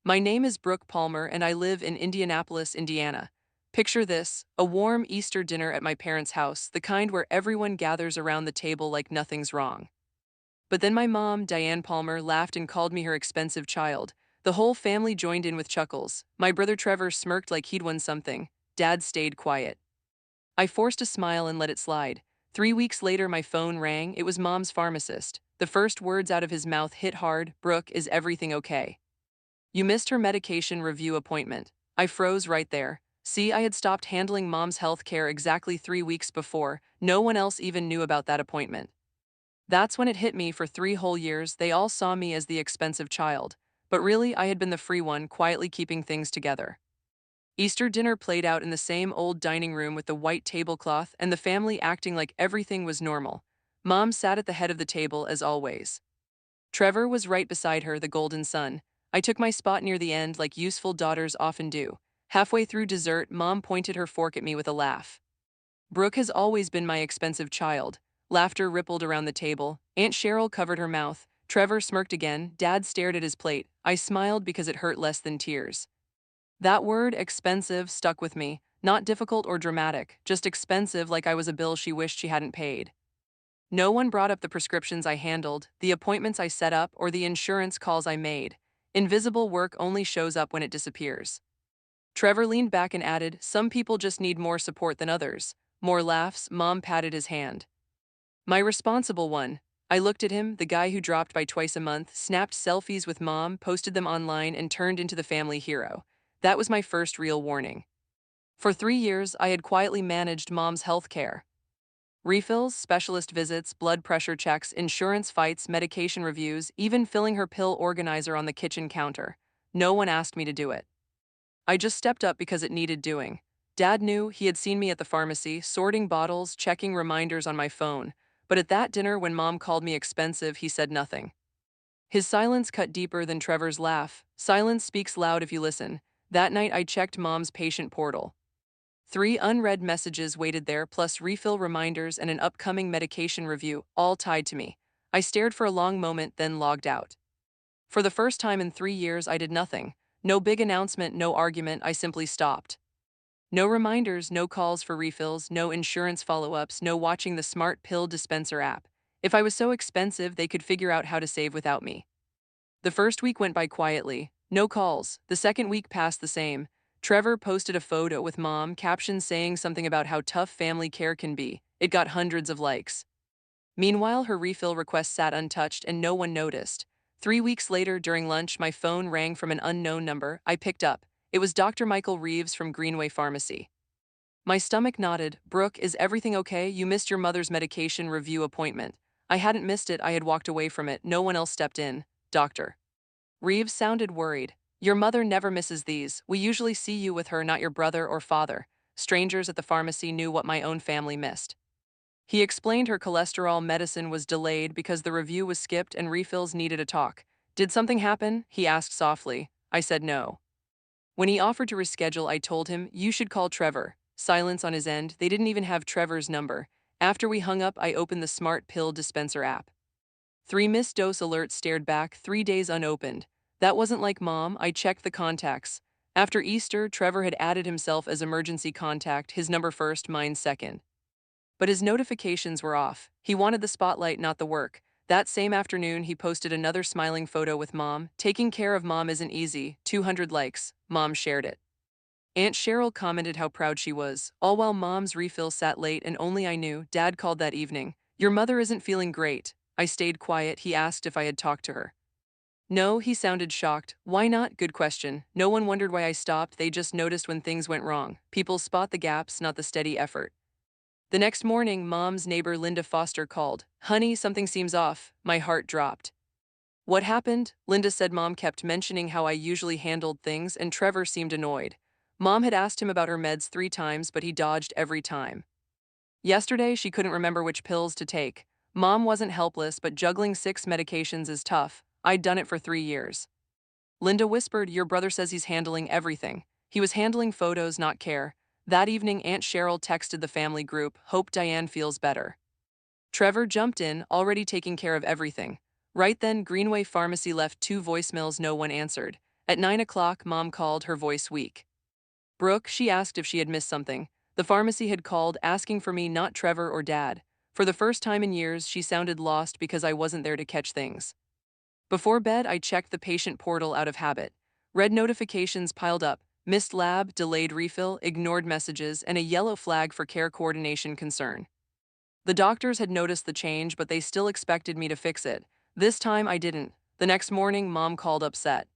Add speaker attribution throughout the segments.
Speaker 1: My name is Brooke Palmer and I live in Indianapolis, Indiana. Picture this, a warm Easter dinner at my parents' house, the kind where everyone gathers around the table like nothing's wrong. But then my mom, Diane Palmer, laughed and called me her expensive child. The whole family joined in with chuckles. My brother Trevor smirked like he'd won something. Dad stayed quiet. I forced a smile and let it slide. 3 weeks later, my phone rang. It was Mom's pharmacist. The first words out of his mouth hit hard. Brooke, is everything okay? You missed her medication review appointment. I froze right there. See, I had stopped handling Mom's health care exactly 3 weeks before. No one else even knew about that appointment. That's when it hit me. For 3 whole years, they all saw me as the expensive child. But really, I had been the free one, quietly keeping things together. Easter dinner played out in the same old dining room with the white tablecloth and the family acting like everything was normal. Mom sat at the head of the table as always. Trevor was right beside her, the golden son. I took my spot near the end like useful daughters often do. Halfway through dessert, Mom pointed her fork at me with a laugh. Brooke has always been my expensive child. Laughter rippled around the table. Aunt Cheryl covered her mouth. Trevor smirked again. Dad stared at his plate. I smiled because it hurt less than tears. That word, expensive, stuck with me. Not difficult or dramatic, just expensive, like I was a bill she wished she hadn't paid. No one brought up the prescriptions I handled, the appointments I set up, or the insurance calls I made. Invisible work only shows up when it disappears. Trevor leaned back and added, "Some people just need more support than others." More laughs. Mom patted his hand. "My responsible one." I looked at him, the guy who dropped by twice a month, snapped selfies with Mom, posted them online, and turned into the family hero. That was my first real warning. For 3 years, I had quietly managed Mom's health care. Refills, specialist visits, blood pressure checks, insurance fights, medication reviews, even filling her pill organizer on the kitchen counter. No one asked me to do it. I just stepped up because it needed doing. Dad knew. He had seen me at the pharmacy, sorting bottles, checking reminders on my phone. But at that dinner, when Mom called me expensive, he said nothing. His silence cut deeper than Trevor's laugh. Silence speaks loud if you listen. That night, I checked Mom's patient portal. 3 unread messages waited there, plus refill reminders and an upcoming medication review, all tied to me. I stared for a long moment, then logged out. For the first time in 3 years, I did nothing. No big announcement, no argument, I simply stopped. No reminders, no calls for refills, no insurance follow-ups, no watching the smart pill dispenser app. If I was so expensive, they could figure out how to save without me. The first week went by quietly. No calls. The second week passed the same. Trevor posted a photo with Mom, caption saying something about how tough family care can be. It got hundreds of likes. Meanwhile, her refill request sat untouched and no one noticed. 3 weeks later, during lunch, my phone rang from an unknown number. I picked up. It was Dr. Michael Reeves from Greenway Pharmacy. My stomach nodded. "Brooke, is everything okay? You missed your mother's medication review appointment." I hadn't missed it, I had walked away from it. No one else stepped in. Doctor. Reeves sounded worried. "Your mother never misses these. We usually see you with her, not your brother or father." Strangers at the pharmacy knew what my own family missed. He explained her cholesterol medicine was delayed because the review was skipped and refills needed a talk. "Did something happen?" he asked softly. I said no. When he offered to reschedule, I told him, "You should call Trevor." Silence on his end. They didn't even have Trevor's number. After we hung up, I opened the smart pill dispenser app. 3 missed dose alerts stared back, 3 days unopened. That wasn't like Mom. I checked the contacts. After Easter, Trevor had added himself as emergency contact, his number first, mine second. But his notifications were off. He wanted the spotlight, not the work. That same afternoon, he posted another smiling photo with Mom. "Taking care of Mom isn't easy." 200 likes. Mom shared it. Aunt Cheryl commented how proud she was, all while Mom's refill sat late and only I knew. Dad called that evening. "Your mother isn't feeling great." I stayed quiet. He asked if I had talked to her. No, he sounded shocked. "Why not?" Good question. No one wondered why I stopped, they just noticed when things went wrong. People spot the gaps, not the steady effort. The next morning, Mom's neighbor Linda Foster called. "Honey, something seems off." My heart dropped. "What happened?" Linda said. Mom kept mentioning how I usually handled things, and Trevor seemed annoyed. Mom had asked him about her meds 3 times, but he dodged every time. Yesterday, she couldn't remember which pills to take. Mom wasn't helpless, but juggling 6 medications is tough. I'd done it for 3 years. Linda whispered, "Your brother says he's handling everything." He was handling photos, not care. That evening, Aunt Cheryl texted the family group, "Hope Diane feels better." Trevor jumped in, already taking care of everything. Right then, Greenway Pharmacy left 2 voicemails no one answered. At 9 o'clock, Mom called, her voice weak. Brooke, she asked if she had missed something. The pharmacy had called, asking for me, not Trevor or Dad. For the first time in years, she sounded lost because I wasn't there to catch things. Before bed, I checked the patient portal out of habit. Red notifications piled up: missed lab, delayed refill, ignored messages, and a yellow flag for care coordination concern. The doctors had noticed the change, but they still expected me to fix it. This time, I didn't. The next morning, Mom called upset.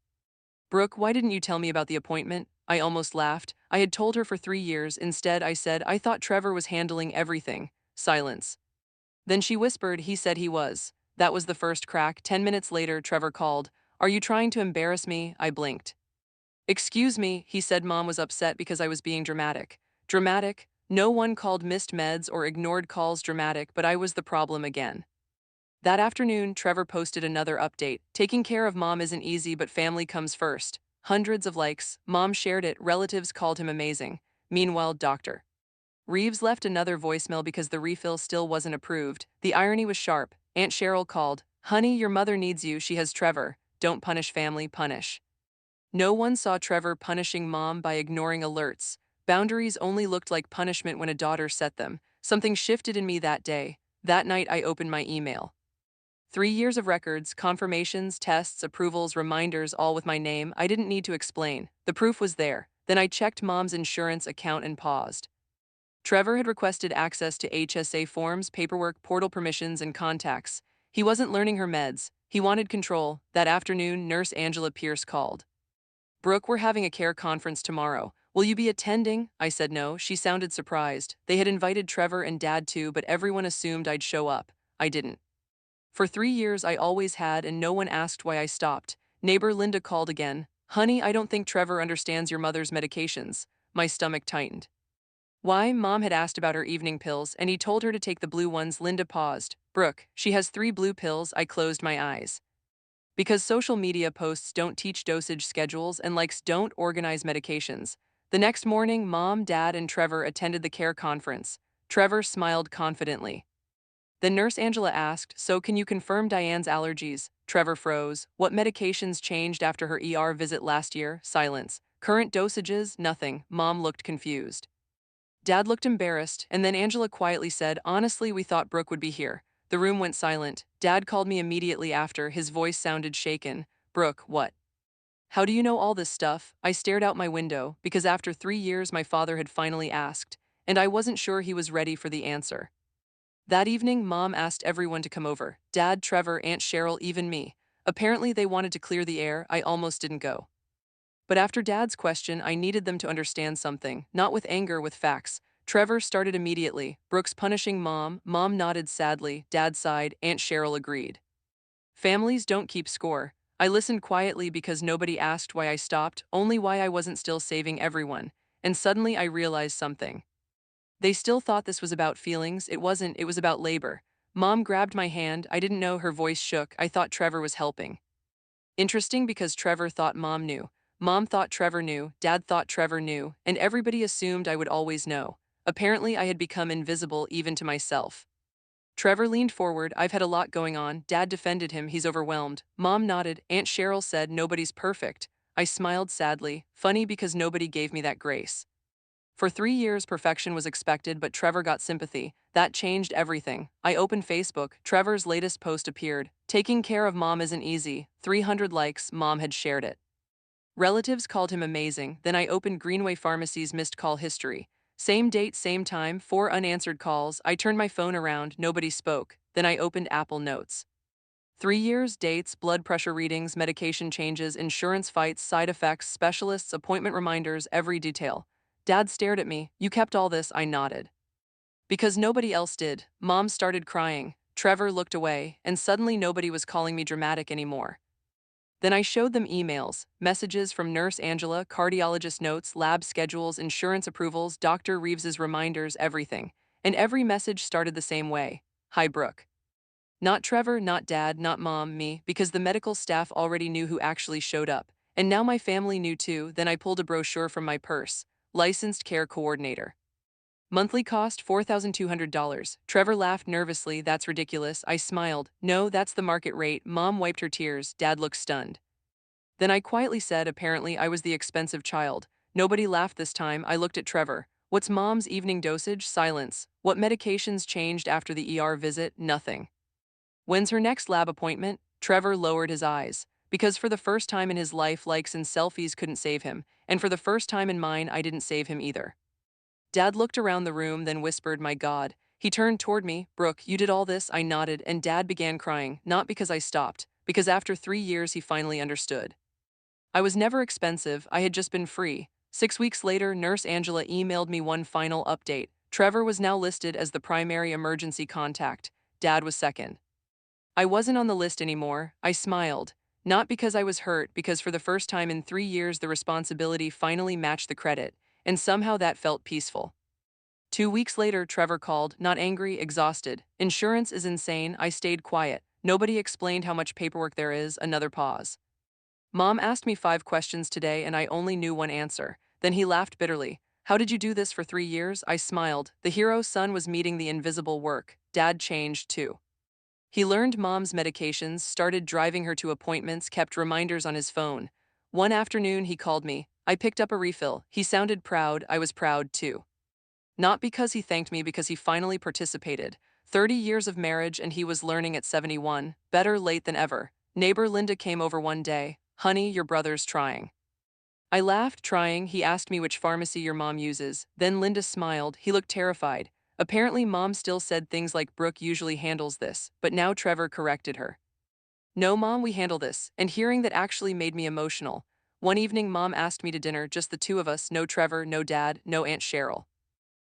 Speaker 1: "Brooke, why didn't you tell me about the appointment?" I almost laughed. I had told her for 3 years. Instead, I said, "I thought Trevor was handling everything." Silence. Then she whispered, "He said he was." That was the first crack. 10 minutes later, Trevor called. "Are you trying to embarrass me?" I blinked. "Excuse me," he said. Mom was upset because I was being dramatic. Dramatic? No one called missed meds or ignored calls dramatic, but I was the problem again. That afternoon, Trevor posted another update. "Taking care of Mom isn't easy, but family comes first." Hundreds of likes. Mom shared it. Relatives called him amazing. Meanwhile, Dr. Reeves left another voicemail because the refill still wasn't approved. The irony was sharp. Aunt Cheryl called. "Honey, your mother needs you. She has Trevor. Don't punish family, punish." No one saw Trevor punishing Mom by ignoring alerts. Boundaries only looked like punishment when a daughter set them. Something shifted in me that day. That night, I opened my email. 3 years of records, confirmations, tests, approvals, reminders, all with my name. I didn't need to explain. The proof was there. Then I checked Mom's insurance account and paused. Trevor had requested access to HSA forms, paperwork, portal permissions, and contacts. He wasn't learning her meds. He wanted control. That afternoon, Nurse Angela Pierce called. "Brooke, we're having a care conference tomorrow. Will you be attending?" I said no. She sounded surprised. They had invited Trevor and Dad too, but everyone assumed I'd show up. I didn't. For 3 years, I always had, and no one asked why I stopped. Neighbor Linda called again. "Honey, I don't think Trevor understands your mother's medications." My stomach tightened. Why? Mom had asked about her evening pills, and he told her to take the blue ones. Linda paused. "Brooke, she has 3 blue pills." I closed my eyes. Because social media posts don't teach dosage schedules and likes don't organize medications. The next morning, Mom, Dad, and Trevor attended the care conference. Trevor smiled confidently. Then Nurse Angela asked, "So can you confirm Diane's allergies?" Trevor froze. "What medications changed after her ER visit last year?" Silence. "Current dosages?" Nothing. Mom looked confused. Dad looked embarrassed, and then Angela quietly said, "Honestly, we thought Brooke would be here." The room went silent. Dad called me immediately after. His voice sounded shaken. "Brooke, what? How do you know all this stuff?" I stared out my window, because after 3 years my father had finally asked, and I wasn't sure he was ready for the answer. That evening, Mom asked everyone to come over. Dad, Trevor, Aunt Cheryl, even me. Apparently they wanted to clear the air. I almost didn't go. But after Dad's question, I needed them to understand something, not with anger, with facts. Trevor started immediately. "Brooke's punishing Mom." Mom nodded sadly. Dad sighed. Aunt Cheryl agreed. "Families don't keep score." I listened quietly because nobody asked why I stopped, only why I wasn't still saving everyone. And suddenly I realized something. They still thought this was about feelings. It wasn't, it was about labor. Mom grabbed my hand. I didn't know, her voice shook. I thought Trevor was helping. Interesting, because Trevor thought Mom knew. Mom thought Trevor knew. Dad thought Trevor knew. And everybody assumed I would always know. Apparently, I had become invisible even to myself. Trevor leaned forward. "I've had a lot going on." Dad defended him. "He's overwhelmed." Mom nodded. Aunt Cheryl said, "Nobody's perfect." I smiled sadly. Funny, because nobody gave me that grace. For 3 years, perfection was expected, but Trevor got sympathy. That changed everything. I opened Facebook. Trevor's latest post appeared. "Taking care of Mom isn't easy." 300 likes. Mom had shared it. Relatives called him amazing. Then I opened Greenway Pharmacy's missed call history. Same date, same time, 4 unanswered calls. I turned my phone around. Nobody spoke. Then I opened Apple Notes. 3 years, dates, blood pressure readings, medication changes, insurance fights, side effects, specialists, appointment reminders, every detail. Dad stared at me. "You kept all this?" I nodded. "Because nobody else did." Mom started crying. Trevor looked away, and suddenly nobody was calling me dramatic anymore. Then I showed them emails, messages from Nurse Angela, cardiologist notes, lab schedules, insurance approvals, Dr. Reeves's reminders, everything. And every message started the same way. "Hi, Brooke." Not Trevor, not Dad, not Mom, me, because the medical staff already knew who actually showed up. And now my family knew too. Then I pulled a brochure from my purse. Licensed care coordinator. Monthly cost $4,200. Trevor laughed nervously. "That's ridiculous." I smiled. "No, that's the market rate." Mom wiped her tears. Dad looked stunned. Then I quietly said apparently I was the expensive child. Nobody laughed this time. I looked at Trevor. What's mom's evening dosage? Silence. What medications changed after the ER visit? Nothing. When's her next lab appointment? Trevor lowered his eyes. Because for the first time in his life, likes and selfies couldn't save him, and for the first time in mine, I didn't save him either. Dad looked around the room, then whispered, "My God." He turned toward me. "Brooke, you did all this?" I nodded, and Dad began crying, not because I stopped, because after 3 years he finally understood. I was never expensive, I had just been free. 6 weeks later, Nurse Angela emailed me one final update. Trevor was now listed as the primary emergency contact. Dad was second. I wasn't on the list anymore. I smiled. Not because I was hurt, because for the first time in 3 years the responsibility finally matched the credit, and somehow that felt peaceful. 2 weeks later, Trevor called, not angry, exhausted. "Insurance is insane." I stayed quiet. Nobody explained how much paperwork there is. Another pause. "Mom asked me 5 questions today and I only knew one answer." Then he laughed bitterly. "How did you do this for 3 years?" I smiled. The hero's son was meeting the invisible work. Dad changed too. He learned mom's medications, started driving her to appointments, kept reminders on his phone. One afternoon he called me. I picked up a refill. He sounded proud. I was proud too. Not because he thanked me, because he finally participated. 30 years of marriage and he was learning at 71. Better late than ever. Neighbor Linda came over one day. "Honey, your brother's trying." I laughed. "Trying?" He asked me which pharmacy your mom uses. Then Linda smiled. He looked terrified. Apparently mom still said things like, "Brooke usually handles this," but now Trevor corrected her. "No, mom, we handle this." And hearing that actually made me emotional. One evening mom asked me to dinner, just the two of us, no Trevor, no Dad, no Aunt Cheryl.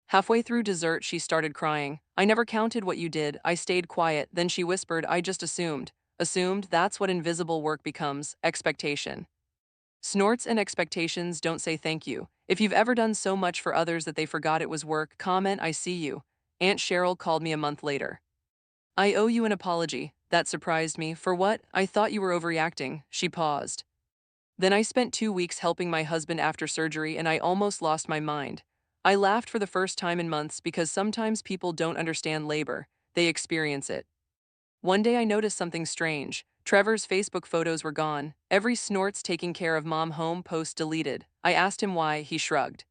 Speaker 1: Halfway through dessert, she started crying. "I never counted what you did." I stayed quiet, then she whispered, "I just assumed." Assumed, that's what invisible work becomes, expectation. Snorts and expectations don't say thank you. If you've ever done so much for others that they forgot it was work, comment, "I see you." Aunt Cheryl called me a month later. "I owe you an apology." That surprised me. "For what?" "I thought you were overreacting." She paused. Then I spent 2 weeks helping my husband after surgery and I almost lost my mind. I laughed for the first time in months because sometimes people don't understand labor, they experience it. One day I noticed something strange. Trevor's Facebook photos were gone. Every snorts taking care of mom home post deleted. I asked him why. He shrugged.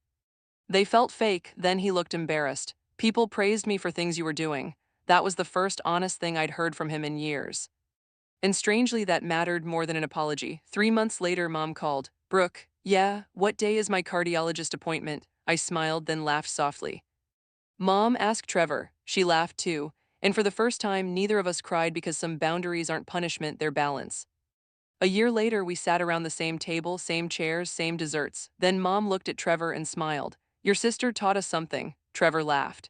Speaker 1: "They felt fake." Then he looked embarrassed. "People praised me for things you were doing." That was the first honest thing I'd heard from him in years. And strangely, that mattered more than an apology. 3 months later, mom called. "Brooke, yeah, what day is my cardiologist appointment?" I smiled, then laughed softly. "Mom, ask Trevor." She laughed too. And for the first time, neither of us cried, because some boundaries aren't punishment, they're balance. A year later, we sat around the same table, same chairs, same desserts. Then mom looked at Trevor and smiled. "Your sister taught us something." Trevor laughed.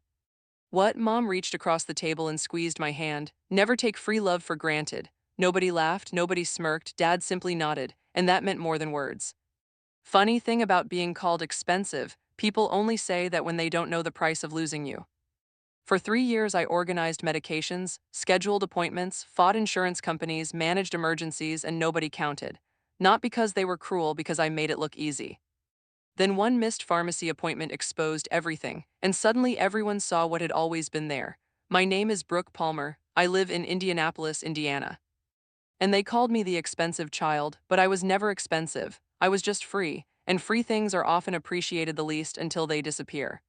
Speaker 1: "What?" Mom reached across the table and squeezed my hand. "Never take free love for granted." Nobody laughed, nobody smirked, Dad simply nodded, and that meant more than words. Funny thing about being called expensive, people only say that when they don't know the price of losing you. For 3 years, I organized medications, scheduled appointments, fought insurance companies, managed emergencies, and nobody counted. Not because they were cruel, because I made it look easy. Then one missed pharmacy appointment exposed everything, and suddenly everyone saw what had always been there. My name is Brooke Palmer. I live in Indianapolis, Indiana. And they called me the expensive child, but I was never expensive. I was just free, and free things are often appreciated the least until they disappear.